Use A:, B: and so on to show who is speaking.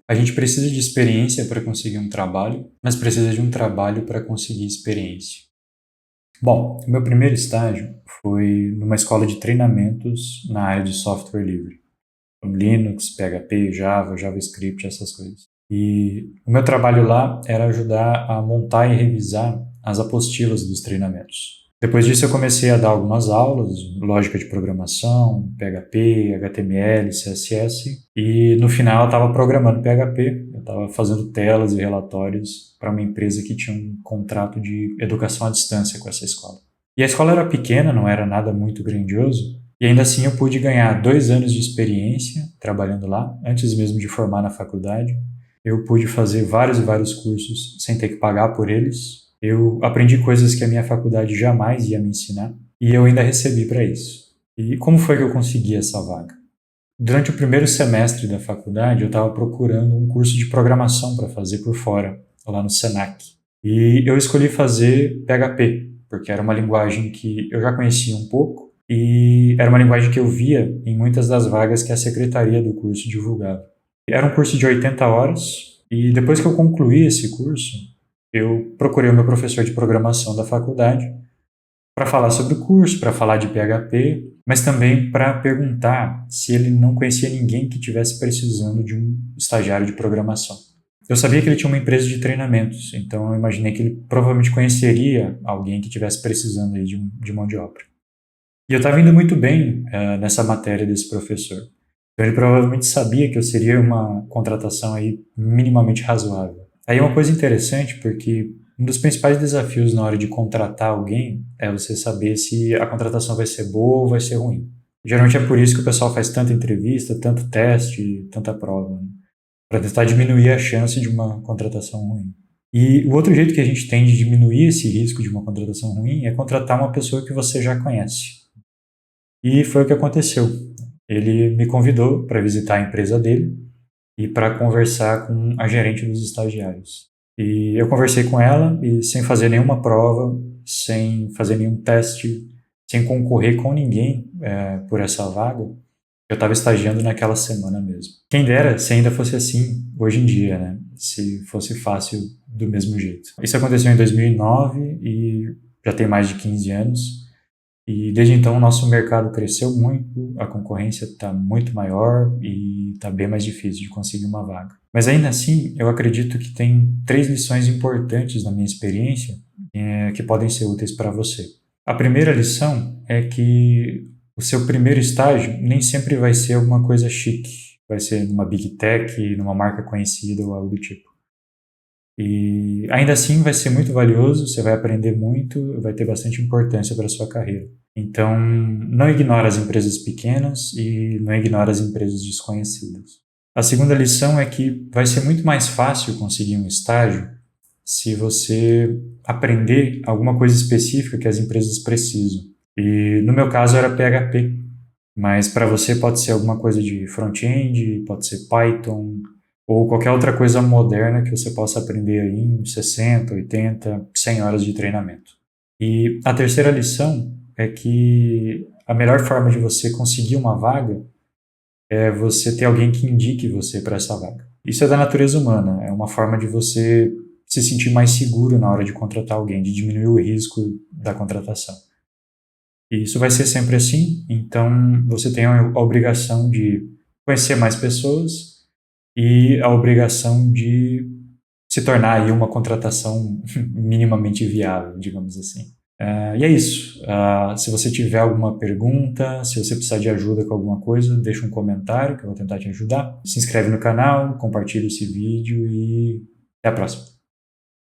A: A gente precisa de experiência para conseguir um trabalho, mas precisa de um trabalho para conseguir experiência. Bom, o meu primeiro estágio foi numa escola de treinamentos na área de software livre. Linux, PHP, Java, JavaScript, essas coisas. E o meu trabalho lá era ajudar a montar e revisar as apostilas dos treinamentos. Depois disso eu comecei a dar algumas aulas, lógica de programação, PHP, HTML, CSS, e no final eu estava programando PHP, eu estava fazendo telas e relatórios para uma empresa que tinha um contrato de educação à distância com essa escola. E a escola era pequena, não era nada muito grandioso, e ainda assim eu pude ganhar 2 anos de experiência trabalhando lá, antes mesmo de formar na faculdade. Eu pude fazer vários e vários cursos sem ter que pagar por eles. Eu aprendi coisas que a minha faculdade jamais ia me ensinar e eu ainda recebi para isso. E como foi que eu consegui essa vaga? Durante o primeiro semestre da faculdade, eu estava procurando um curso de programação para fazer por fora, lá no Senac. E eu escolhi fazer PHP, porque era uma linguagem que eu já conhecia um pouco e era uma linguagem que eu via em muitas das vagas que a secretaria do curso divulgava. Era um curso de 80 horas e depois que eu concluí esse curso, eu procurei o meu professor de programação da faculdade para falar sobre o curso, para falar de PHP, mas também para perguntar se ele não conhecia ninguém que estivesse precisando de um estagiário de programação. Eu sabia que ele tinha uma empresa de treinamentos, então eu imaginei que ele provavelmente conheceria alguém que estivesse precisando aí de mão de obra. E eu estava indo muito bem nessa matéria desse professor. Então ele provavelmente sabia que eu seria uma contratação aí minimamente razoável. Aí uma coisa interessante, porque um dos principais desafios na hora de contratar alguém é você saber se a contratação vai ser boa ou vai ser ruim. Geralmente é por isso que o pessoal faz tanta entrevista, tanto teste, tanta prova, né? Para tentar diminuir a chance de uma contratação ruim. E o outro jeito que a gente tem de diminuir esse risco de uma contratação ruim é contratar uma pessoa que você já conhece. E foi o que aconteceu. Ele me convidou para visitar a empresa dele e para conversar com a gerente dos estagiários. E eu conversei com ela e sem fazer nenhuma prova, sem fazer nenhum teste, sem concorrer com ninguém por essa vaga, eu estava estagiando naquela semana mesmo. Quem dera se ainda fosse assim hoje em dia, né? Se fosse fácil do mesmo jeito. Isso aconteceu em 2009 e já tem mais de 15 anos. E desde então o nosso mercado cresceu muito, a concorrência está muito maior e está bem mais difícil de conseguir uma vaga. Mas ainda assim, eu acredito que tem 3 lições importantes na minha experiência que podem ser úteis para você. A primeira lição é que o seu primeiro estágio nem sempre vai ser alguma coisa chique, vai ser numa big tech, numa marca conhecida ou algo do tipo. E ainda assim vai ser muito valioso, você vai aprender muito, vai ter bastante importância para a sua carreira. Então, não ignore as empresas pequenas e não ignore as empresas desconhecidas. A segunda lição é que vai ser muito mais fácil conseguir um estágio se você aprender alguma coisa específica que as empresas precisam. E no meu caso era PHP, mas para você pode ser alguma coisa de front-end, pode ser Python, ou qualquer outra coisa moderna que você possa aprender aí em 60, 80, 100 horas de treinamento. E a terceira lição é que a melhor forma de você conseguir uma vaga é você ter alguém que indique você para essa vaga. Isso é da natureza humana, é uma forma de você se sentir mais seguro na hora de contratar alguém, de diminuir o risco da contratação. E isso vai ser sempre assim, então você tem a obrigação de conhecer mais pessoas e a obrigação de se tornar aí uma contratação minimamente viável, digamos assim. E é isso. Se você tiver alguma pergunta, se você precisar de ajuda com alguma coisa, deixa um comentário que eu vou tentar te ajudar. Se inscreve no canal, compartilha esse vídeo e até a próxima.